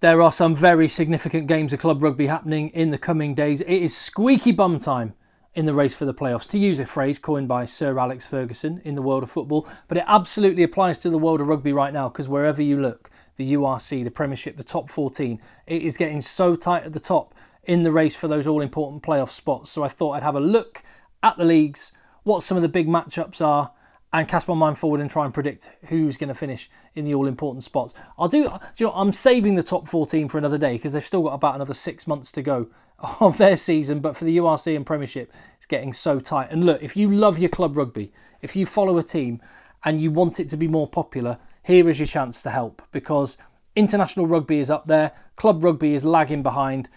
there are some very significant games of club rugby happening in the coming days. It is squeaky bum time in the race for the playoffs, to use a phrase coined by Sir Alex Ferguson in the world of football. But it absolutely applies to the world of rugby right now, because wherever you look, the URC, the Premiership, the top 14, it is getting so tight at the top in the race for those all-important playoff spots. So I thought I'd have a look at the leagues, what some of the big matchups are, and cast my mind forward and try and predict who's going to finish in the all-important spots. I'm saving the top 14 for another day, because they've still got about another 6 months to go of their season. But for the URC and Premiership, it's getting so tight. And look, if you love your club rugby, if you follow a team and you want it to be more popular, here is your chance to help, because international rugby is up there, club rugby is lagging behind.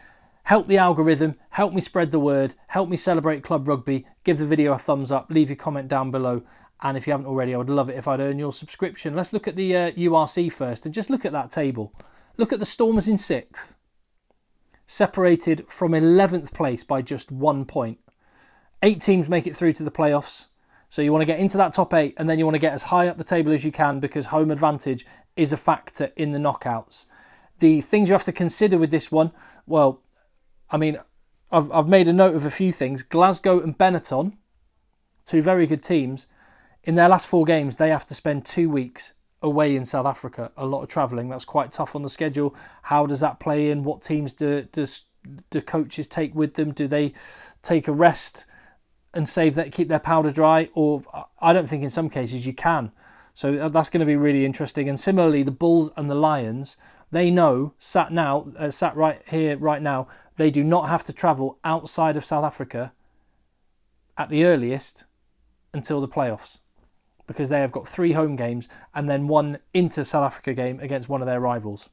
Help the algorithm, help me spread the word, help me celebrate club rugby, give the video a thumbs up, leave your comment down below. And if you haven't already, I would love it if I'd earn your subscription. Let's look at the URC first, and just look at that table. Look at the Stormers in 6th, separated from 11th place by just 1 point. 8 teams make it through to the playoffs. So you want to get into that top 8, and then you want to get as high up the table as you can, because home advantage is a factor in the knockouts. The things you have to consider with this one, well, I mean, I've made a note of a few things. Glasgow and Benetton, 2 very good teams. In their last 4 games, they have to spend 2 weeks away in South Africa. A lot of travelling. That's quite tough on the schedule. How does that play in? What teams do coaches take with them? Do they take a rest and keep their powder dry? Or I don't think in some cases you can. So that's going to be really interesting. And similarly, the Bulls and the Lions, they know, sat right here, right now, they do not have to travel outside of South Africa at the earliest until the playoffs, because they have got 3 home games and then 1 inter-South Africa game against one of their rivals.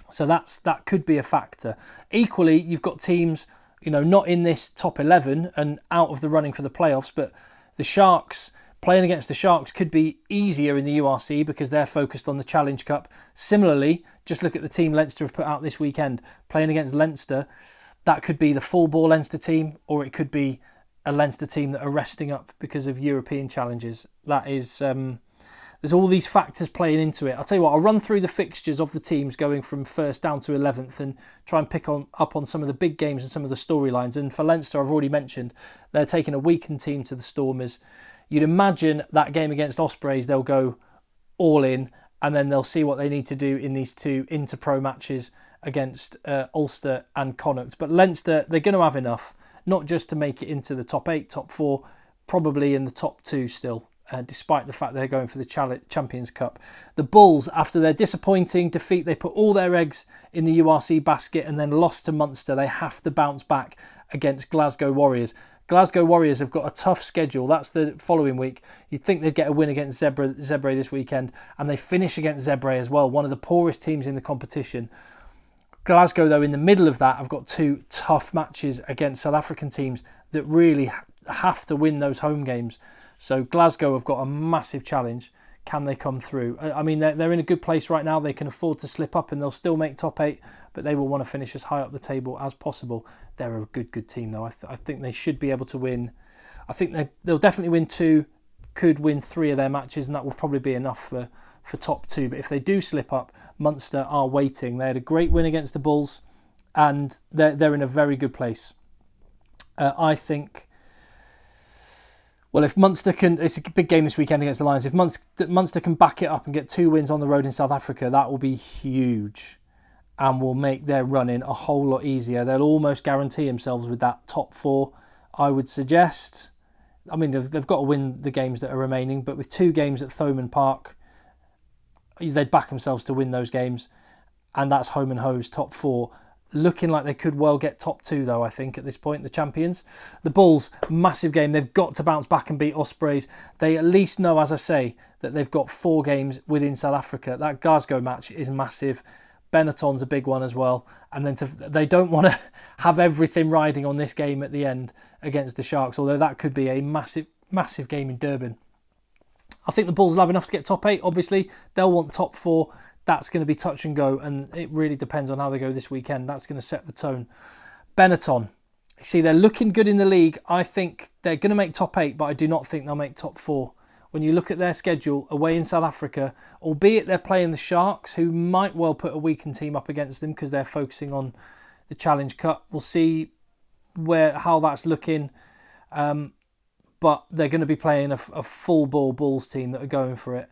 So that could be a factor. Equally, you've got teams, not in this top 11 and out of the running for the playoffs, but the Sharks, playing against the Sharks could be easier in the URC because they're focused on the Challenge Cup. Similarly, just look at the team Leinster have put out this weekend. Playing against Leinster, that could be the full ball Leinster team, or it could be a Leinster team that are resting up because of European challenges. That is, there's all these factors playing into it. I'll tell you what, I'll run through the fixtures of the teams going from 1st down to 11th and try and pick up on some of the big games and some of the storylines. And for Leinster, I've already mentioned, they're taking a weakened team to the Stormers. You'd imagine that game against Ospreys, they'll go all in, and then they'll see what they need to do in these 2 inter-pro matches against Ulster and Connacht. But Leinster, they're going to have enough, not just to make it into the top 8, top 4, probably in the top 2 still, despite the fact they're going for the Champions Cup. The Bulls, after their disappointing defeat, they put all their eggs in the URC basket and then lost to Munster. They have to bounce back against Glasgow Warriors. Glasgow Warriors have got a tough schedule. That's the following week. You'd think they'd get a win against Zebre this weekend, and they finish against Zebre as well, one of the poorest teams in the competition. Glasgow, though, in the middle of that, have got 2 tough matches against South African teams that really have to win those home games. So Glasgow have got a massive challenge. Can they come through? I mean, they're in a good place right now. They can afford to slip up and they'll still make top 8, but they will want to finish as high up the table as possible. They're a good team, though. I think they should be able to win. I think they'll definitely win 2, could win 3 of their matches, and that will probably be enough for top 2. But if they do slip up, Munster are waiting. They had a great win against the Bulls, and they're in a very good place. I think, well, if Munster can, it's a big game this weekend against the Lions. If Munster can back it up and get 2 wins on the road in South Africa, that will be huge and will make their run-in a whole lot easier. They'll almost guarantee themselves with that top 4, I would suggest. I mean, they've got to win the games that are remaining, but with 2 games at Thomond Park, they'd back themselves to win those games, and that's home and hose, top 4. Looking like they could well get top 2, though, I think, at this point, the champions. The Bulls, massive game. They've got to bounce back and beat Ospreys. They at least know, as I say, that they've got 4 games within South Africa. That Glasgow match is massive. Benetton's a big one as well. And then they don't want to have everything riding on this game at the end against the Sharks, although that could be a massive game in Durban. I think the Bulls will have enough to get top 8, obviously. They'll want top 4. That's going to be touch and go, and it really depends on how they go this weekend. That's going to set the tone. Benetton, see, they're looking good in the league. I think they're going to make top 8, but I do not think they'll make top 4. when you look at their schedule away in South Africa, albeit they're playing the Sharks, who might well put a weakened team up against them because they're focusing on the Challenge Cup. We'll see how that's looking. But they're going to be playing a full ball Bulls team that are going for it.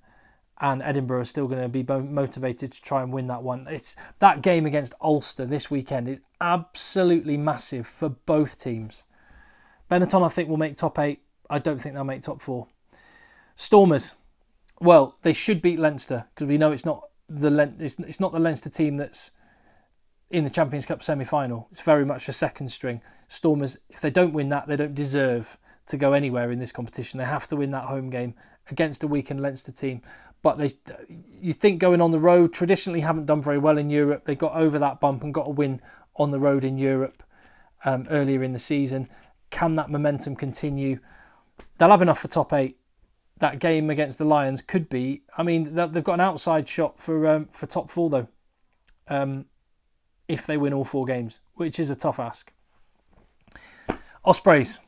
And Edinburgh are still going to be motivated to try and win that one. That game against Ulster this weekend is absolutely massive for both teams. Benetton, I think, will make top 8. I don't think they'll make top 4. Stormers, well, they should beat Leinster because we know it's not the Leinster team that's in the Champions Cup semi-final. It's very much a second string. Stormers, if they don't win that, they don't deserve to go anywhere in this competition. They have to win that home game against a weakened Leinster team. But you think going on the road, traditionally haven't done very well in Europe. They got over that bump and got a win on the road in Europe earlier in the season. Can that momentum continue? They'll have enough for top 8. That game against the Lions could be. I mean, they've got an outside shot for top 4 though, if they win all 4 games, which is a tough ask. Ospreys.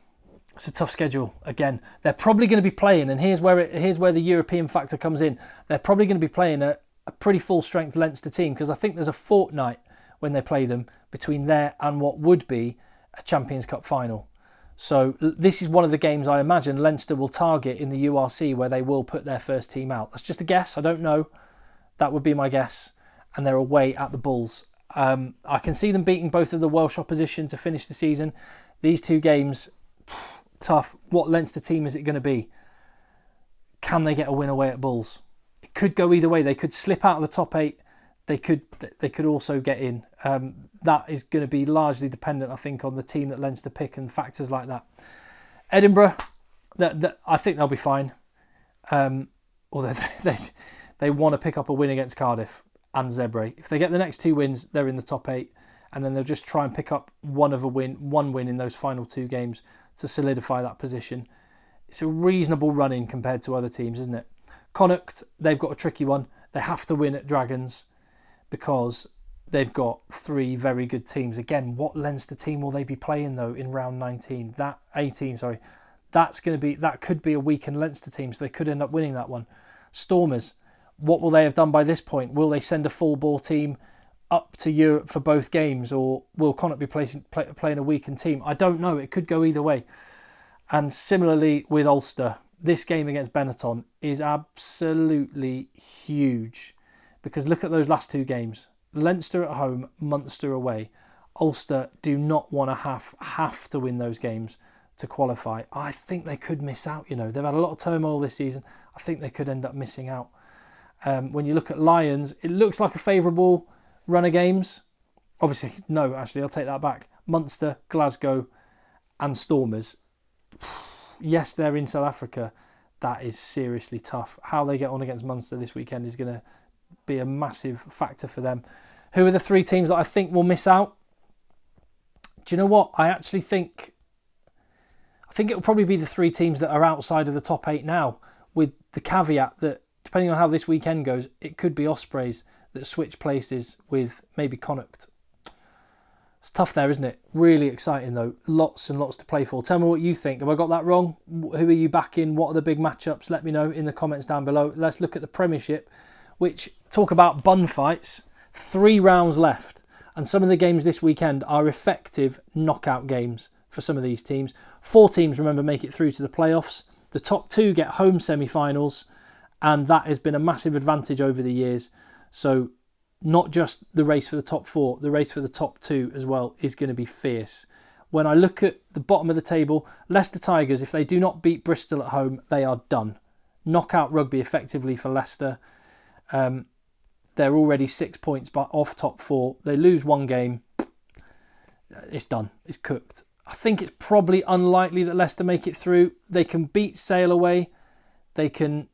It's a tough schedule. Again, they're probably going to be playing, and here's where the European factor comes in. They're probably going to be playing a pretty full strength Leinster team because I think there's a fortnight when they play them between there and what would be a Champions Cup final. So this is one of the games I imagine Leinster will target in the URC where they will put their first team out. That's just a guess. I don't know. That would be my guess. And they're away at the Bulls. I can see them beating both of the Welsh opposition to finish the season. These 2 games, tough. What Leinster team is it going to be? Can they get a win away at Bulls? It could go either way. They could slip out of the top 8. They could also get in. That is going to be largely dependent, I think, on the team that Leinster pick and factors like that. Edinburgh, I think they'll be fine. Although they want to pick up a win against Cardiff and Zebre. If they get the next 2 wins, they're in the top 8. And then they'll just try and pick up one win in those final 2 games to solidify that position. It's a reasonable run-in compared to other teams, isn't it? Connacht, they've got a tricky one. They have to win at Dragons because they've got 3 very good teams. Again, what Leinster team will they be playing though in round 19? That could be a weakened Leinster team, so they could end up winning that one. Stormers, what will they have done by this point? Will they send a full ball team up to Europe for both games, or will Connacht be playing a weakened team? I don't know. It could go either way. And similarly with Ulster, this game against Benetton is absolutely huge because look at those last 2 games. Leinster at home, Munster away. Ulster do not want to have to win those games to qualify. I think they could miss out. They've had a lot of turmoil this season. I think they could end up missing out. When you look at Lions, it looks like a favourable run of games. Obviously, no, actually, I'll take that back. Munster, Glasgow and Stormers. Yes, they're in South Africa. That is seriously tough. How they get on against Munster this weekend is going to be a massive factor for them. Who are the 3 teams that I think will miss out? Do you know what? I think it will probably be the 3 teams that are outside of the top 8 now, with the caveat that depending on how this weekend goes, it could be Ospreys that switch places with maybe Connacht. It's tough there, isn't it? Really exciting though. Lots and lots to play for. Tell me what you think. Have I got that wrong? Who are you backing? What are the big matchups? Let me know in the comments down below. Let's look at the Premiership, which talk about bun fights. 3 rounds left. And some of the games this weekend are effective knockout games for some of these teams. 4 teams, remember, make it through to the playoffs. The top 2 get home semi-finals. And that has been a massive advantage over the years. So not just the race for the top 4, the race for the top 2 as well is going to be fierce. When I look at the bottom of the table, Leicester Tigers, if they do not beat Bristol at home, they are done. Knockout rugby effectively for Leicester. They're already 6 points off top 4. They lose 1 game. It's done. It's cooked. I think it's probably unlikely that Leicester make it through. They can beat Sale away. They can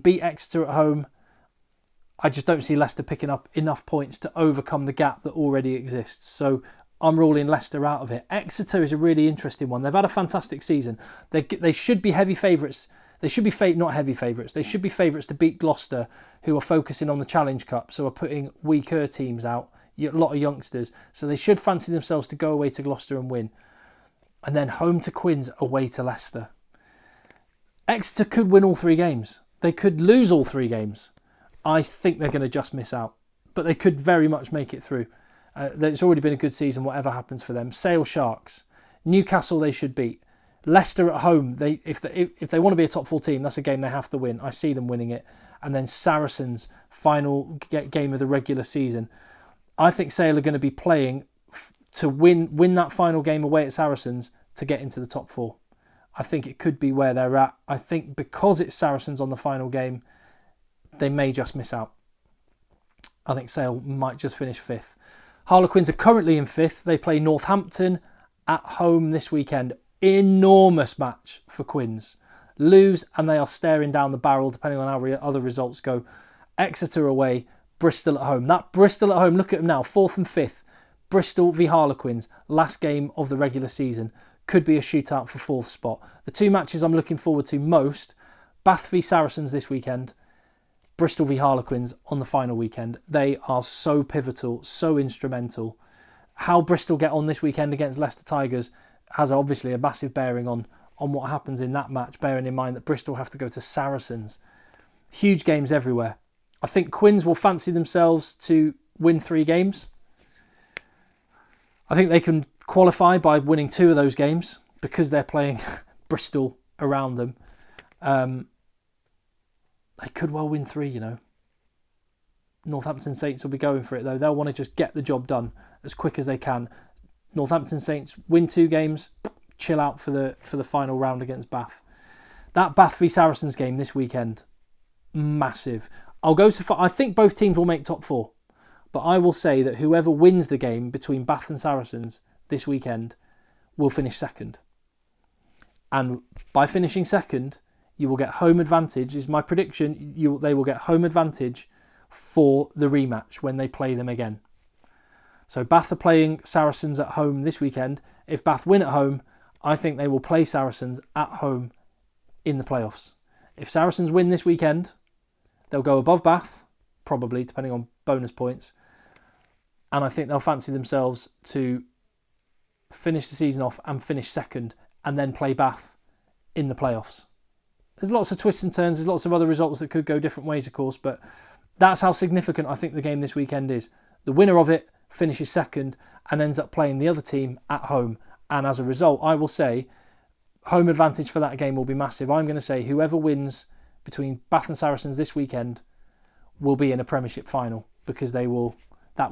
beat Exeter at home. I just don't see Leicester picking up enough points to overcome the gap that already exists. So I'm ruling Leicester out of it. Exeter is a really interesting one. They've had a fantastic season. They should be heavy favourites. They should be not heavy favourites. They should be favourites to beat Gloucester, who are focusing on the Challenge Cup, so are putting weaker teams out. A lot of youngsters. So they should fancy themselves to go away to Gloucester and win. And then home to Quins, away to Leicester. Exeter could win all 3 games. They could lose all 3 games. I think they're going to just miss out. But they could very much make it through. It's already been a good season, whatever happens for them. Sale Sharks. Newcastle they should beat. Leicester at home. If they want to be a top 4 team, that's a game they have to win. I see them winning it. And then Saracens, final game of the regular season. I think Sale are going to be playing to win that final game away at Saracens to get into the top 4. I think it could be where they're at. I think because it's Saracens on the final game, they may just miss out. I think Sale might just finish 5th. Harlequins are currently in 5th. They play Northampton at home this weekend. Enormous match for Quins. Lose and they are staring down the barrel depending on how other results go. Exeter away, Bristol at home. That Bristol at home, look at them now, 4th and 5th. Bristol v Harlequins, last game of the regular season. Could be a shootout for 4th spot. The 2 matches I'm looking forward to most, Bath v Saracens this weekend, Bristol v Harlequins on the final weekend. They are so pivotal, so instrumental. How Bristol get on this weekend against Leicester Tigers has obviously a massive bearing on what happens in that match, bearing in mind that Bristol have to go to Saracens. Huge games everywhere. I think Quins will fancy themselves to win 3 games. I think they can qualify by winning 2 of those games because they're playing Bristol around them. They could well win 3, you know. Northampton Saints will be going for it though. They'll want to just get the job done as quick as they can. Northampton Saints win 2 games, chill out for the final round against Bath. That Bath v Saracens game this weekend, massive. I think both teams will make top 4, but I will say that whoever wins the game between Bath and Saracens this weekend will finish 2nd. And by finishing 2nd, you will get home advantage, is my prediction. They will get home advantage for the rematch when they play them again. So Bath are playing Saracens at home this weekend. If Bath win at home, I think they will play Saracens at home in the playoffs. If Saracens win this weekend, they'll go above Bath, probably, depending on bonus points. And I think they'll fancy themselves to finish the season off and finish 2nd and then play Bath in the playoffs. There's lots of twists and turns. There's lots of other results that could go different ways, of course, but that's how significant I think the game this weekend is. The winner of it finishes 2nd and ends up playing the other team at home. And as a result, I will say home advantage for that game will be massive. I'm going to say whoever wins between Bath and Saracens this weekend will be in a Premiership final because that will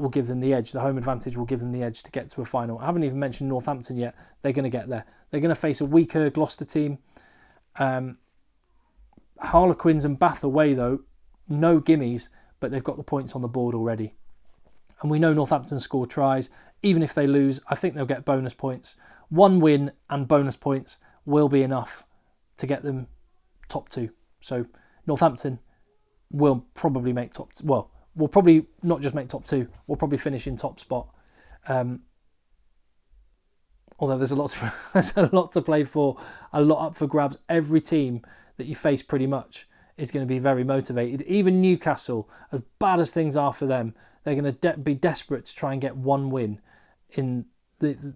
give them the edge. The home advantage will give them the edge to get to a final. I haven't even mentioned Northampton yet. They're going to get there. They're going to face a weaker Gloucester team. Harlequins and Bath away though, no gimmies, but they've got the points on the board already. And we know Northampton score tries. Even if they lose, I think they'll get bonus points. 1 win and bonus points will be enough to get them top 2. So Northampton will probably make we'll probably not just make top 2. We'll probably finish in top spot. Although there's a lot to play for, a lot up for grabs. Every team that you face pretty much is going to be very motivated. Even Newcastle, as bad as things are for them, they're going to be desperate to try and get 1 win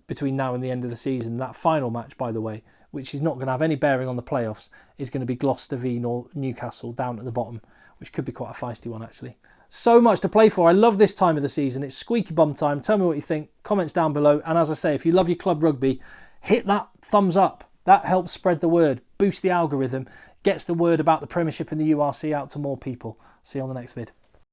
between now and the end of the season. That final match, by the way, which is not going to have any bearing on the playoffs, is going to be Gloucester v Newcastle down at the bottom, which could be quite a feisty one actually. So much to play for. I love this time of the season. It's squeaky bum time. Tell me what you think. Comments down below. And as I say, if you love your club rugby, hit that thumbs up. That helps spread the word, boost the algorithm, gets the word about the Premiership and the URC out to more people. See you on the next vid.